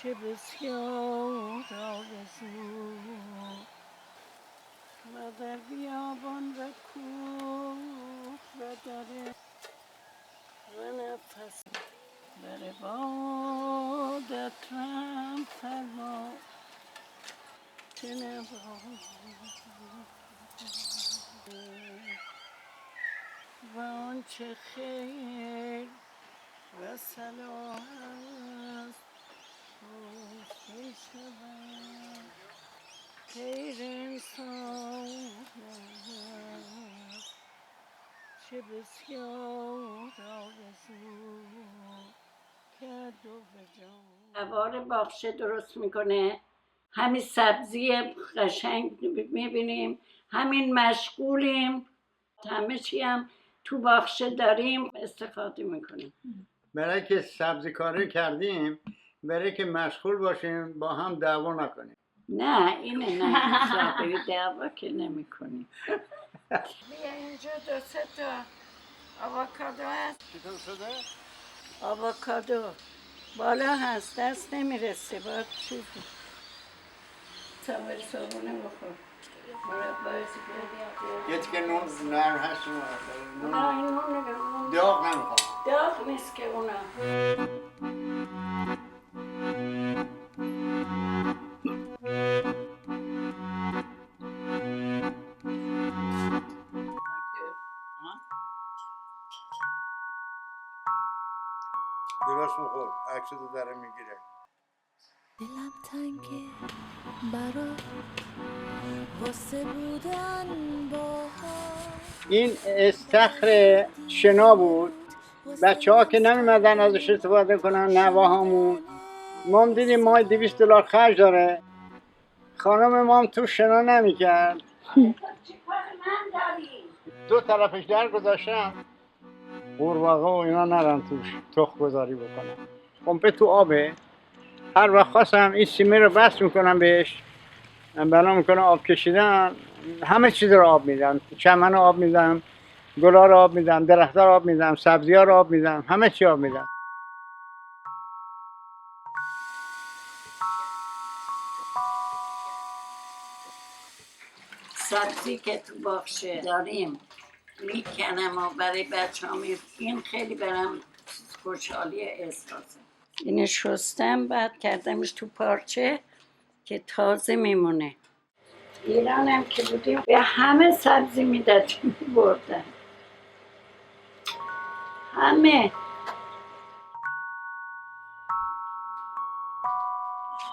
چه بسیار آرزو و در بیابان و کوه و دره و نفس بر بادت رم فرما چه نباد و آنچه خیر و صلاح است خوشی شود خیر انسان است چه بسیار آرزو کرد و به جان نوار باغچه درست میکنه. همین سبزی قشنگ میبینیم، همین مشغولیم، همه چی هم تو باغچه داریم استفاده میکنیم. برای که سبزی کاری کردیم، برای که مشغول باشیم با هم دعوا نکنیم. نه اینه نه صابری دعوا که نمی کنیم. بیا اینجا 2 تا آووکادو هست. چطور شده؟ آووکادو بالا هست، دست نمیرسه، باید چیز صابری صابونه بخور. مربای سیگاری یه تیکه نون نرم هست نه این نون نگه داغ نمیخوام. داغ نیست که اونا. درست میخور، عکس رو داره میگیره. دلم تنگه برا واسه بودن با این استخر شنا بود. بچه ها که نمیمدن ازش استفاده کنن، نواهامون. ما هم دیدیم ماه $200 خرج داره. خانم ما هم تو شنا نمیکرد. 2 طرفش در گذاشتم قورباغه و اینا نرن توش تخم گذاری بکنن. پمپ تو آبه، هر وقت خواستم این سیمه رو بس میکنم بهش، بنا میکنم آب کشیدن، همه چیز رو آب میدم، چمن رو آب میدم، گلا رو آب میدم، درخت‌ها رو آب میدم، سبزی‌ها رو آب میدم، همه چی آب میدم. سبزی که تو باغچه داریم میکنم و برای بچه ها این خیلی برم خوشحالی احساسه. اینو شستم بعد کردمش تو پارچه که تازه میمونه. ایرانم که بودیم به همه سبزی میدادیم بردن همه.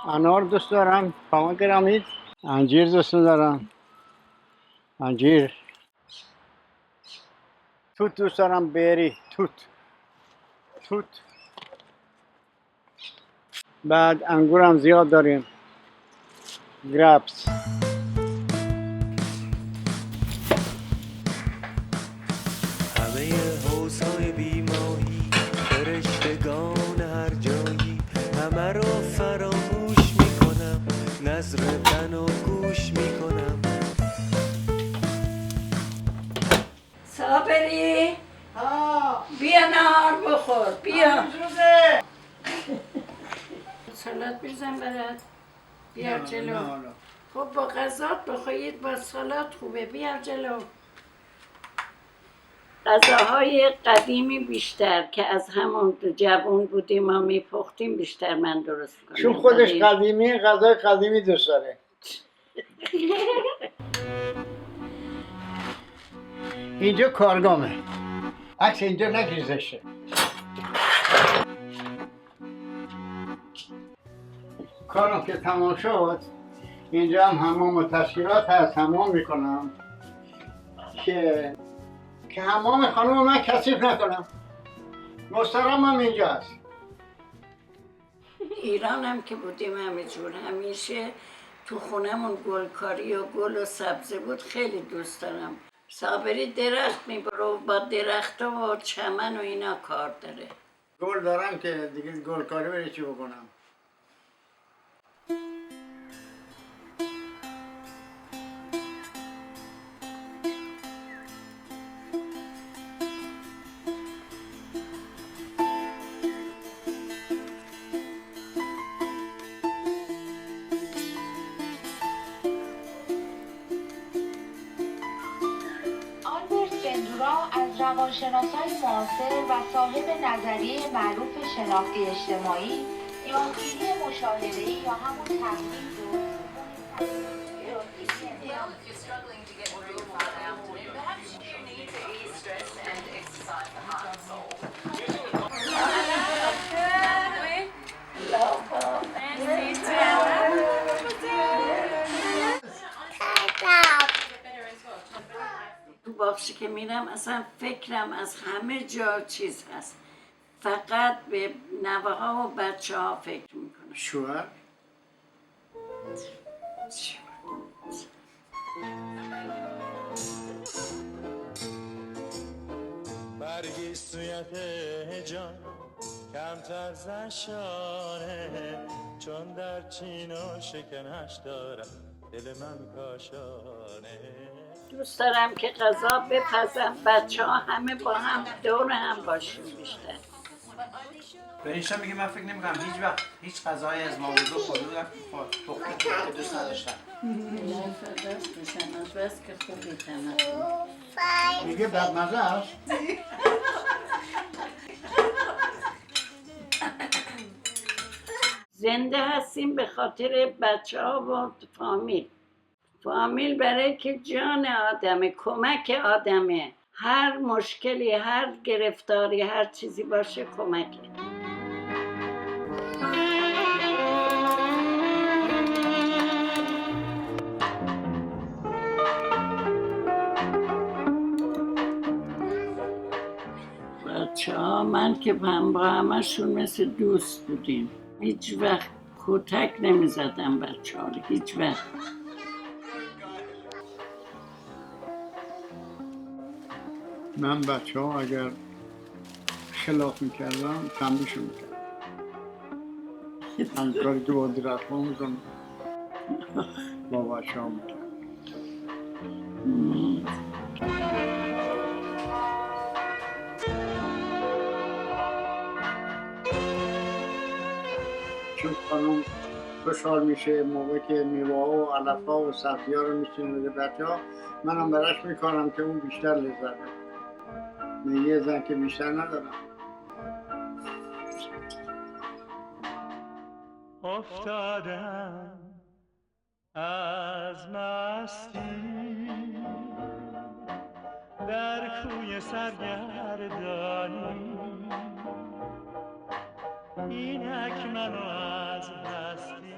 انار دوست دارم، پامگرانیت، انجیر دوست دارم، انجیر. توت دوست دارم، بری، توت. بعد انگورم زیاد داریم، گرپس. همه حوضای بیماهی فرشتگان هر جایی، همه رو فراموش میکنم، نظر تن و گوش میکنم. صابری بیا نهار بخور بیا. سالاد بریزم برات بیار جلو. خب با غذات بخورید با سالاد خوبه، بیار جلو. غذاهای قدیمی بیشتر که از همون جوان بودیم ما میپختیم بیشتر من درست کنم. چون خودش قدیمی، غذای قدیمی دوست داره. اینجا کارگامه، عکس اینجا نگیزشه. کارم که تمام شد، اینجا هم حمام و تشکیلات هست، حمام میکنم که حمام خانم من کثیف نکنم. مسترمم اینجا هست. ایران هم که بودیم همینجور همیشه تو خونمون گلکاری و گل و سبزه بود، خیلی دوست دارم. صابری درخت میبره با درخت و چمن و اینا کار داره. گل دارم که دیگه گلکاری بری چی بکنم. روانشناسای معاصر و صاحب نظریه معروف شناختی اجتماعی، یادگیری مشاهده‌ای یا همون تحلیل تو باخشی که میرم اصلا فکرم از همه جا چیز هست، فقط به نوه ها و بچه ها فکر میکنم. شوهر برگی سویت جان کمتر زشانه، چون در چین و شکنش دارم دل من کاشانه. دوست دارم که غذا بپزم، بچه ها همه با هم دور هم باشیم بیشتر. به اینشا میگه من فکر نمیکنم هیچ وقت هیچ غذایی از ماموزو خورده بودم که دوست نداشتم. دست بشن از بس که خوبی تمت میگه بدمزه است. زنده هستیم به خاطر بچه ها و فامیل. فامیل برای که جان آدمه، کمک آدمه. هر مشکلی، هر گرفتاری، هر چیزی باشه کمکه. بچه ها من که هم با همشون مثل دوست بودیم. هیچ وقت کتک نمی زدم بچه ها، هیچ وقت. من بچه ها اگر خلاف میکردم تنبیشون میکردم. همین کاری که با درخوا میکنم با بچه ها میکردم. چون خانم خوشحال میشه موقع که میوه ها و علف ها و سبزی ها رو میچینه به بچه ها، منم براش میکنم که اون بیشتر لذت ببره. من یه زن که بیشتر ندارم. افتادم از مستی در کوی سرگردانی، اینک منو از هستی